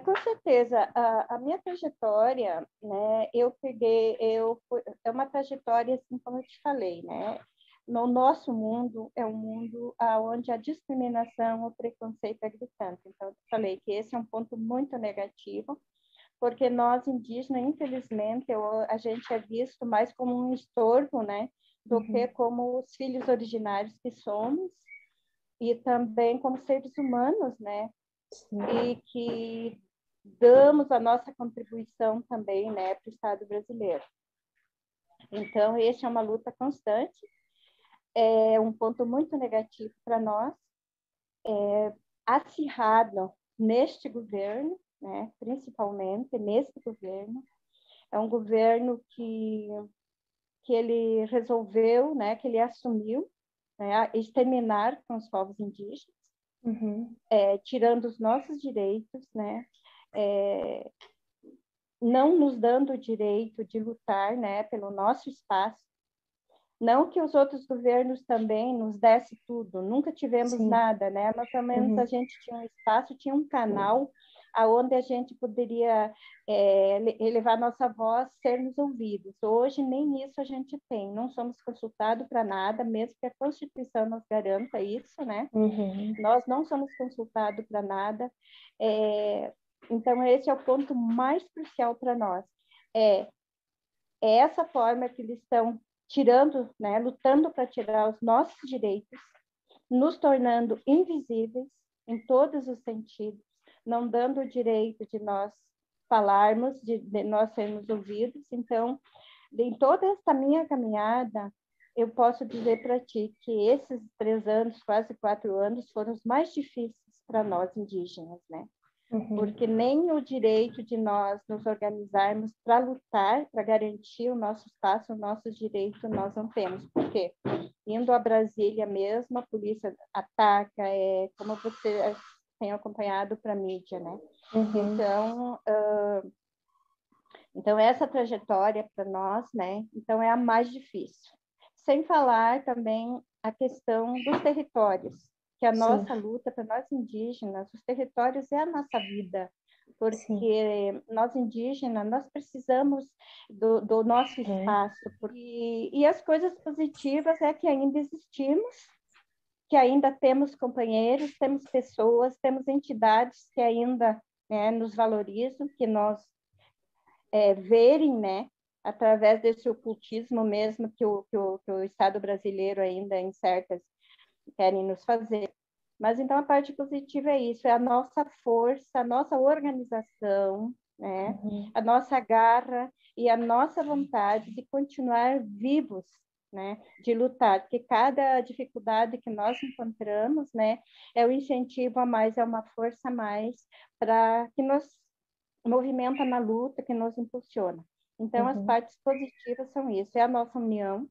Com certeza. A minha trajetória, né, é uma trajetória, assim como eu te falei, né? No nosso mundo, é um mundo onde a discriminação, o preconceito é gritante. Então, eu falei que esse é um ponto muito negativo, porque nós, indígenas, infelizmente, a gente é visto mais como um estorvo, né, do que como os filhos originários que somos, e também como seres humanos, né, e que damos a nossa contribuição também, né, para o Estado brasileiro. Então, esse é uma luta constante, é um ponto muito negativo para nós, acirrado neste governo, né, principalmente neste governo. É um governo que ele resolveu, né, que ele assumiu, né, exterminar com os povos indígenas, tirando os nossos direitos, né, não nos dando o direito de lutar, né, pelo nosso espaço. Não que os outros governos também nos dessem tudo, nunca tivemos nada, né? Mas pelo menos a gente tinha um espaço, tinha um canal aonde a gente poderia elevar nossa voz, sermos ouvidos. Hoje nem isso a gente tem, não somos consultados para nada, mesmo que a Constituição nos garanta isso, né? Nós não somos consultados para nada. Então esse é o ponto mais crucial para nós. É essa forma que eles estão tirando, né, lutando para tirar os nossos direitos, nos tornando invisíveis em todos os sentidos, não dando o direito de nós falarmos, de nós sermos ouvidos. Então, em toda essa minha caminhada, eu posso dizer para ti que esses 3 anos, quase 4 anos, foram os mais difíceis para nós indígenas, né? Porque nem o direito de nós nos organizarmos para lutar, para garantir o nosso espaço, o nosso direito, nós não temos. Por quê? Indo a Brasília mesmo, a polícia ataca, como você tem acompanhado para a mídia, né? Então, essa trajetória para nós, né? Então, é a mais difícil. Sem falar também a questão dos territórios, que a nossa luta para nós indígenas, os territórios é a nossa vida, porque nós indígenas, nós precisamos do nosso espaço. E as coisas positivas é que ainda existimos, que ainda temos companheiros, temos pessoas, temos entidades que ainda, né, nos valorizam, que nós verem, né, através desse ocultismo mesmo que o Estado brasileiro ainda em certas querem nos fazer. Mas então a parte positiva é isso, é a nossa força, a nossa organização, né, a nossa garra e a nossa vontade de continuar vivos, né, de lutar, porque cada dificuldade que nós encontramos, né, é um incentivo a mais, é uma força a mais para que nos movimenta na luta, que nos impulsiona. Então, as partes positivas são isso, é a nossa união,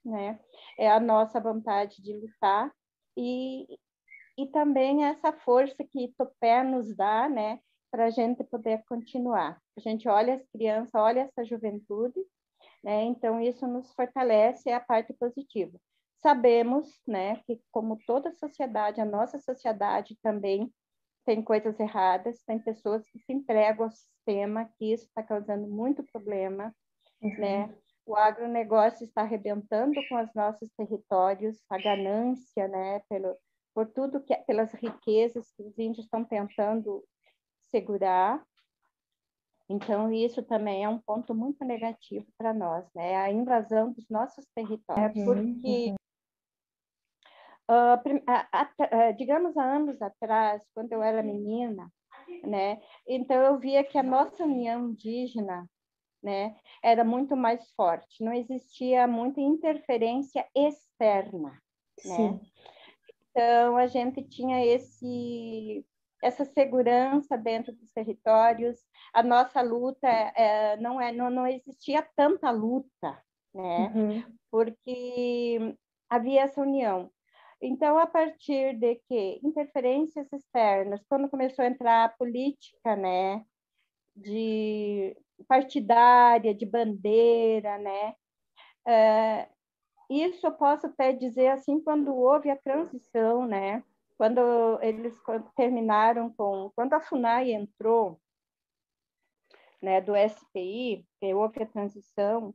né? É a nossa vontade de lutar e também essa força que Tupé nos dá, né? Para a gente poder continuar. A gente olha as crianças, olha essa juventude, né? Então, isso nos fortalece, é a parte positiva. Sabemos, né, que como toda sociedade, a nossa sociedade também tem coisas erradas, tem pessoas que se entregam ao sistema, que isso está causando muito problema, né? O agronegócio está arrebentando com os nossos territórios, a ganância, né? Por tudo pelas riquezas que os índios estão tentando segurar. Então, isso também é um ponto muito negativo para nós, né? A invasão dos nossos territórios, porque digamos, há anos atrás, quando eu era menina, né? Então eu via que a nossa união indígena, né, era muito mais forte. Não existia muita interferência externa, né? Então a gente tinha essa segurança dentro dos territórios. A nossa luta não existia tanta luta, né? Porque havia essa união. Então, a partir de que interferências externas, quando começou a entrar a política, né, de partidária, de bandeira, né, isso eu posso até dizer assim, quando houve a transição, né, quando eles terminaram quando a FUNAI entrou, né, do SPI, que houve a transição,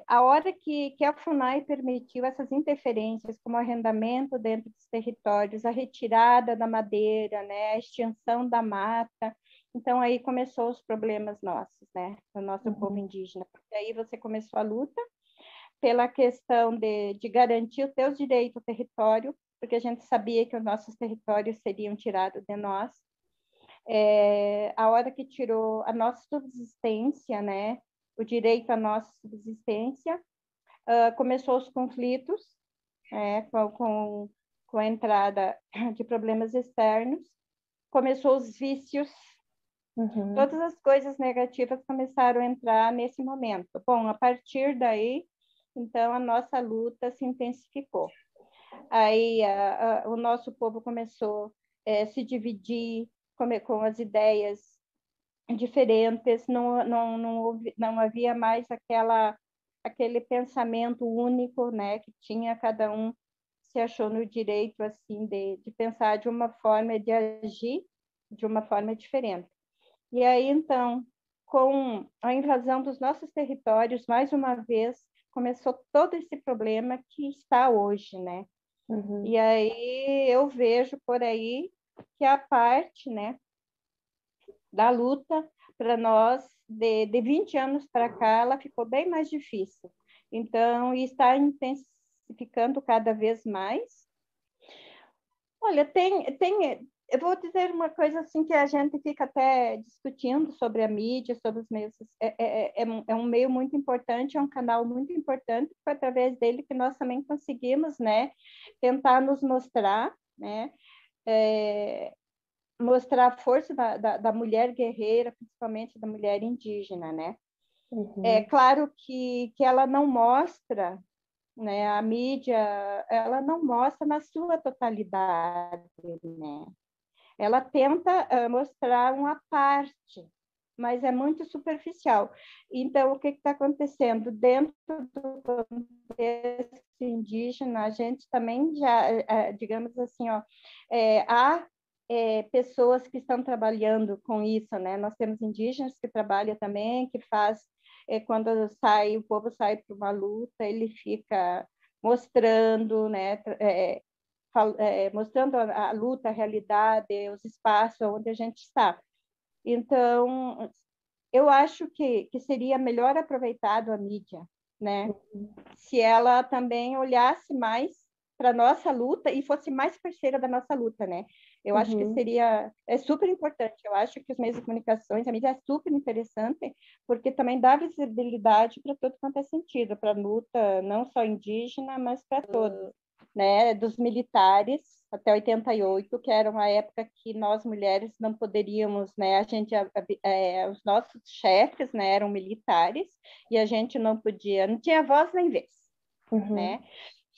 a hora que a FUNAI permitiu essas interferências, como arrendamento dentro dos territórios, a retirada da madeira, né, a extinção da mata, então aí começou os problemas nossos, né, do nosso povo indígena. Porque aí você começou a luta pela questão de garantir os teus direitos ao território, porque a gente sabia que os nossos territórios seriam tirados de nós. A hora que tirou a nossa subsistência, né, o direito à nossa subsistência, começou os conflitos, com a entrada de problemas externos, começou os vícios, todas as coisas negativas começaram a entrar nesse momento. Bom, a partir daí, então, a nossa luta se intensificou. Aí o nosso povo começou a se dividir com as ideias diferentes, não havia mais aquele pensamento único, né, que tinha cada um se achou no direito assim de pensar de uma forma, de agir de uma forma diferente. E aí então, com a invasão dos nossos territórios, mais uma vez começou todo esse problema que está hoje, né? E aí eu vejo por aí que a parte, né, da luta para nós de 20 anos para cá, ela ficou bem mais difícil. Então, e está intensificando cada vez mais. Olha, eu vou dizer uma coisa assim que a gente fica até discutindo sobre a mídia, sobre os meios. É um meio muito importante, é um canal muito importante, foi através dele que nós também conseguimos, né, tentar nos mostrar, né, mostrar a força da mulher guerreira, principalmente da mulher indígena, né? É claro que ela não mostra, né? A mídia, ela não mostra na sua totalidade, né? Ela tenta mostrar uma parte, mas é muito superficial. Então, o que está acontecendo? Dentro do contexto indígena, a gente também já, digamos assim, ó, há pessoas que estão trabalhando com isso, né? Nós temos indígenas que trabalham também, que faz, quando o povo sai para uma luta, ele fica mostrando, né? Mostrando a luta, a realidade, os espaços onde a gente está. Então, eu acho que seria melhor aproveitado a mídia, né? Se ela também olhasse mais para a nossa luta e fosse mais parceira da nossa luta, né? Eu acho que é super importante. Eu acho que os meios de comunicações, a mídia é super interessante, porque também dá visibilidade para todo quanto é sentido, para a luta não só indígena, mas para todos, né? Dos militares até 88, que era uma época que nós mulheres não poderíamos, né? Os nossos chefes, né, eram militares e a gente não podia, não tinha voz nem vez, né?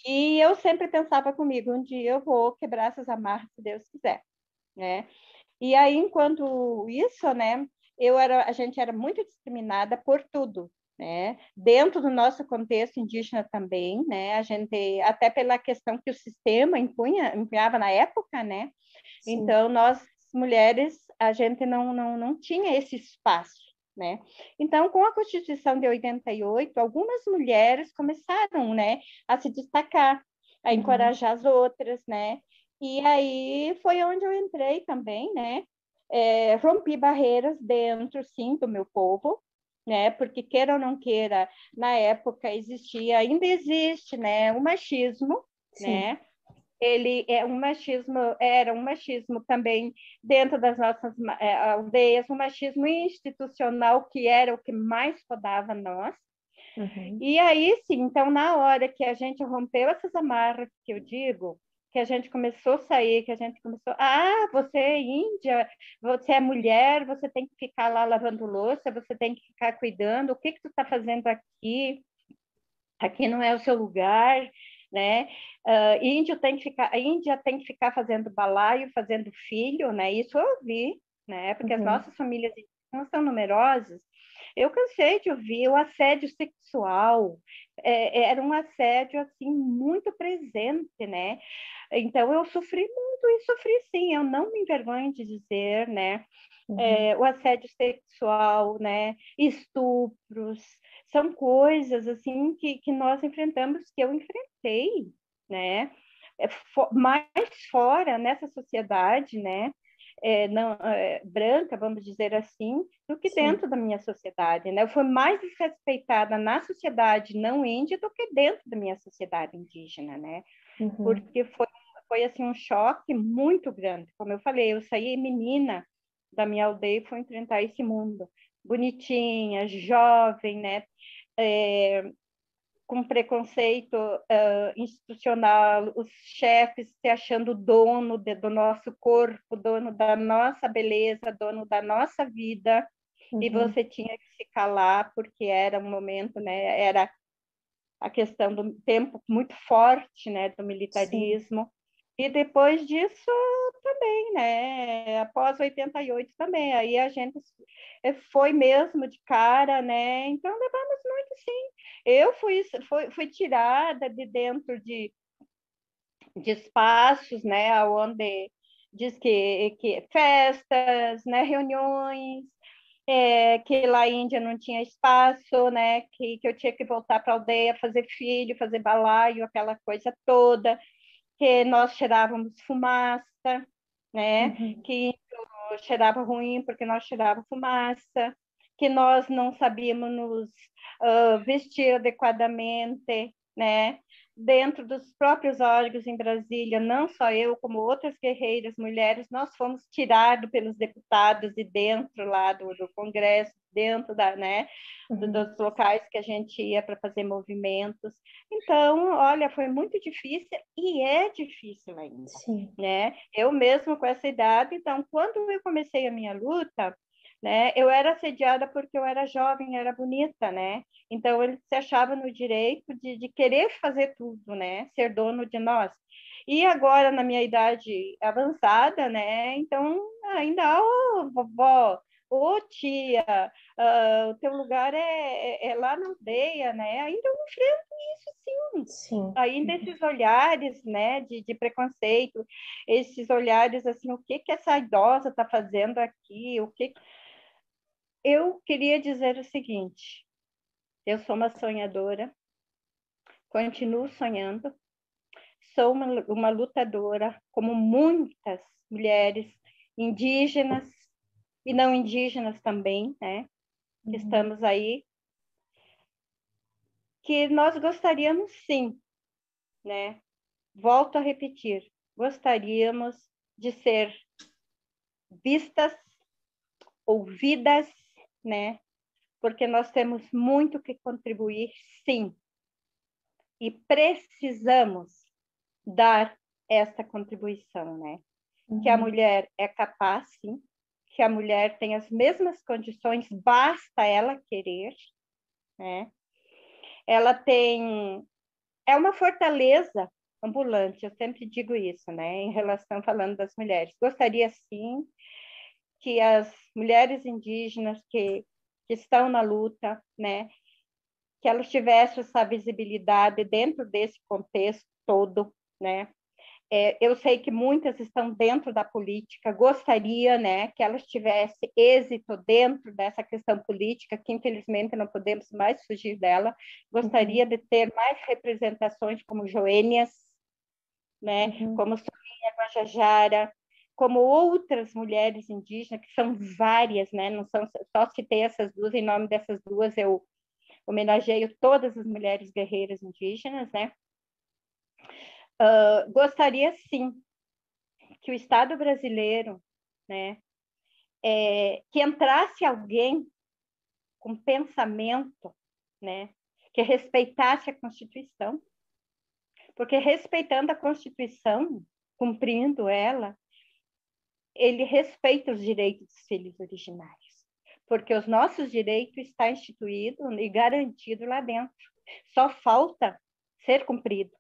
E eu sempre pensava comigo, um dia eu vou quebrar essas amarras, se Deus quiser, né? E aí, enquanto isso, né, a gente era muito discriminada por tudo, né? Dentro do nosso contexto indígena também, né? A gente, até pela questão que o sistema empunhava na época, né? Sim. Então, nós, mulheres, a gente não tinha esse espaço, né? Então, com a Constituição de 88, algumas mulheres começaram, né, a se destacar, a encorajar as outras, né? E aí foi onde eu entrei também, né? Rompi barreiras dentro, sim, do meu povo, né? Porque queira ou não queira, na época ainda existe, né? O machismo, sim, né? Ele era um machismo também dentro das nossas aldeias, um machismo institucional que era o que mais rodava nós. E aí, sim, então, na hora que a gente rompeu essas amarras, que eu digo, que a gente começou a sair, que a gente começou, você é índia, você é mulher, você tem que ficar lá lavando louça, você tem que ficar cuidando, o que tu está fazendo aqui? Aqui não é o seu lugar, né? Índia tem que ficar fazendo balaio, fazendo filho, né? Isso eu ouvi, né? Porque as nossas famílias não são numerosas. Eu cansei de ouvir o assédio sexual, era um assédio assim muito presente, né? Então eu sofri muito e sofri sim, eu não me envergonho de dizer, né? o assédio sexual, né? Estupros, são coisas assim que nós enfrentamos, que eu enfrentei, né? Mais fora nessa sociedade, né? Não, branca, vamos dizer assim, do que Sim. dentro da minha sociedade, né? Eu fui mais desrespeitada na sociedade não índia do que dentro da minha sociedade indígena, né? Porque foi assim um choque muito grande. Como eu falei, eu saí menina da minha aldeia e fui enfrentar esse mundo bonitinha, jovem, né? Com preconceito institucional, os chefes se achando dono do nosso corpo, dono da nossa beleza, dono da nossa vida, e você tinha que se calar porque era um momento, né? Era a questão do tempo muito forte, né? Do militarismo. Sim. E depois disso também, né? Após 88 também, aí a gente foi mesmo de cara, né? Então levamos muito, sim. Eu fui tirada de dentro de espaços, né? Onde diz que festas, né? Reuniões, que lá em Índia não tinha espaço, né? Que eu tinha que voltar para a aldeia, fazer filho, fazer balaio, aquela coisa toda, que nós cheirávamos fumaça, né? Que cheirava ruim porque nós cheirávamos fumaça, que nós não sabíamos nos vestir adequadamente, né? Dentro dos próprios órgãos em Brasília, não só eu, como outras guerreiras mulheres, nós fomos tirados pelos deputados e dentro lá do Congresso, dentro né, dos locais que a gente ia para fazer movimentos. Então, olha, foi muito difícil e é difícil ainda. Sim. Né? Eu mesmo com essa idade, então, quando eu comecei a minha luta, né, eu era assediada porque eu era jovem, era bonita, né? Então, ele se achava no direito de querer fazer tudo, né? Ser dono de nós. E agora, na minha idade avançada, né? Então, ainda, vovó, tia, o teu lugar é lá na aldeia, né? Ainda eu enfrento isso, sim. Ainda esses olhares, né, de preconceito, esses olhares, assim, o que essa idosa está fazendo aqui, o que... Eu queria dizer o seguinte, eu sou uma sonhadora, continuo sonhando, sou uma lutadora, como muitas mulheres indígenas e não indígenas também, né? Que estamos aí, que nós gostaríamos sim, né? Volto a repetir, gostaríamos de ser vistas, ouvidas, né? Porque nós temos muito que contribuir, sim. E precisamos dar essa contribuição, né? Que a mulher é capaz, sim, que a mulher tem as mesmas condições, basta ela querer, né? Ela tem... É uma fortaleza ambulante, eu sempre digo isso, né? Em relação, falando das mulheres. Gostaria, sim, que as mulheres indígenas que estão na luta, né? Que elas tivessem essa visibilidade dentro desse contexto todo, né? Eu sei que muitas estão dentro da política, gostaria, né, que elas tivessem êxito dentro dessa questão política, que infelizmente não podemos mais fugir dela. Gostaria de ter mais representações como Joênias, né, como Soninha Guajajara, como outras mulheres indígenas, que são várias, né, não são só citei essas duas, em nome dessas duas eu homenageio todas as mulheres guerreiras indígenas, né? Gostaria, sim, que o Estado brasileiro, né, que entrasse alguém com pensamento, né, que respeitasse a Constituição, porque respeitando a Constituição, cumprindo ela, ele respeita os direitos dos filhos originários, porque os nossos direitos estão instituídos e garantidos lá dentro. Só falta ser cumprido.